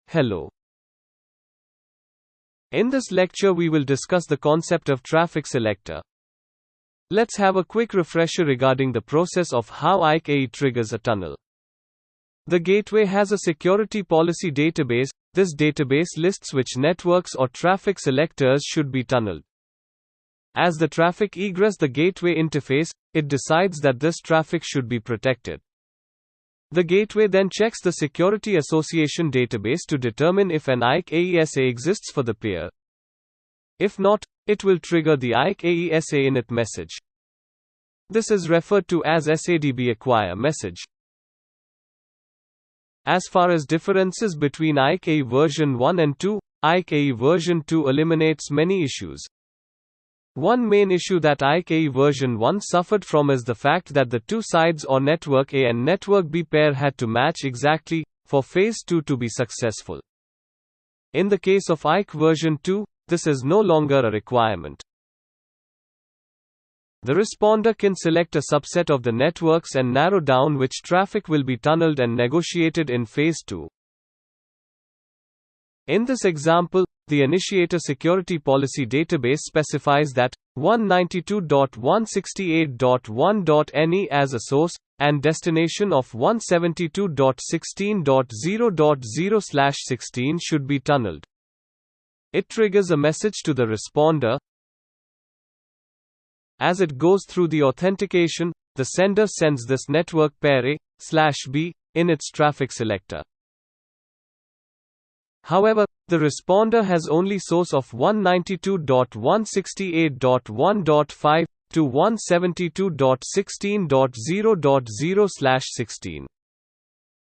Hello. In this lecture we will discuss the concept of traffic selector. Let's have a quick refresher regarding the process of how IKEv triggers a tunnel. The gateway has a security policy database. This database lists which networks or traffic selectors should be tunneled. As the traffic egress the gateway interface, it decides that this traffic should be protected. The gateway then checks the Security Association database to determine if an IKEv exists for the peer. If not, it will trigger the IKEv init message. This is referred to as SADB acquire message. As far as differences between IKEv version 1 and 2, IKEv version 2 eliminates many issues. One main issue that IKEv version 1 suffered from is the fact that the two sides or network A and network B pair had to match exactly for phase 2 to be successful. In the case of IKEv version 2, this is no longer a requirement. The responder can select a subset of the networks and narrow down which traffic will be tunneled and negotiated in phase 2. In this example, the initiator security policy database specifies that 192.168.1.ne as a source, and destination of 172.16.0.0/16 should be tunneled. It triggers a message to the responder. As it goes through the authentication, the sender sends this network pair A/B in its traffic selector. However, the responder has only source of 192.168.1.5 to 172.16.0.0/16.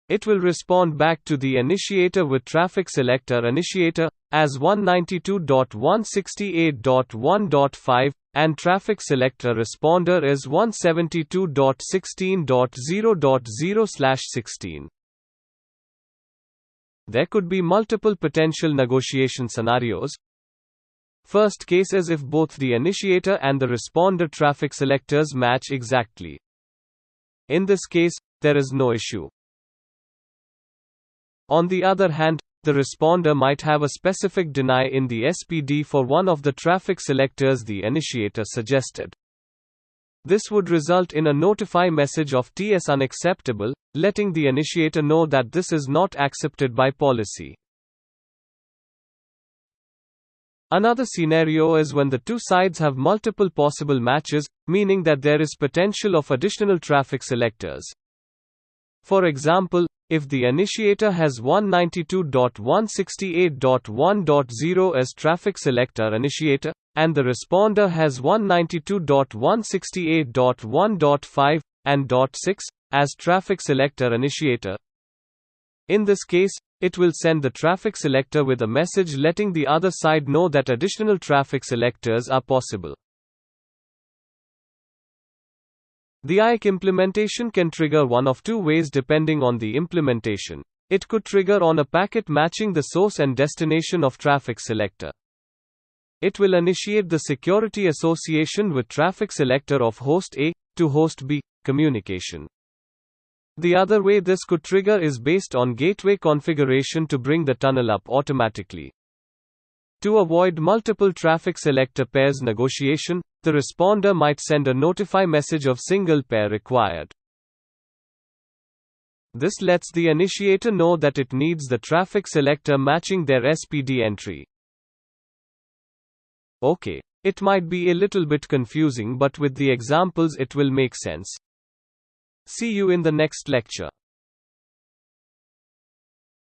It will respond back to the initiator with traffic selector initiator as 192.168.1.5 and traffic selector responder is 172.16.0.0/16. There could be multiple potential negotiation scenarios. First case is if both the initiator and the responder traffic selectors match exactly. In this case, there is no issue. On the other hand, the responder might have a specific deny in the SPD for one of the traffic selectors the initiator suggested. This would result in a notify message of TS unacceptable, letting the initiator know that this is not accepted by policy. Another scenario is when the two sides have multiple possible matches, meaning that there is potential of additional traffic selectors. For example, if the initiator has 192.168.1.0 as traffic selector initiator, and the responder has 192.168.1.5 and .6 as traffic selector initiator. In this case, it will send the traffic selector with a message letting the other side know that additional traffic selectors are possible. The IKEv implementation can trigger one of two ways depending on the implementation. It could trigger on a packet matching the source and destination of traffic selector. It will initiate the security association with traffic selector of host A to host B communication. The other way this could trigger is based on gateway configuration to bring the tunnel up automatically. To avoid multiple traffic selector pairs negotiation, the responder might send a notify message of single pair required. This lets the initiator know that it needs the traffic selector matching their SPD entry. Okay, it might be a little bit confusing, but with the examples it will make sense. See you in the next lecture.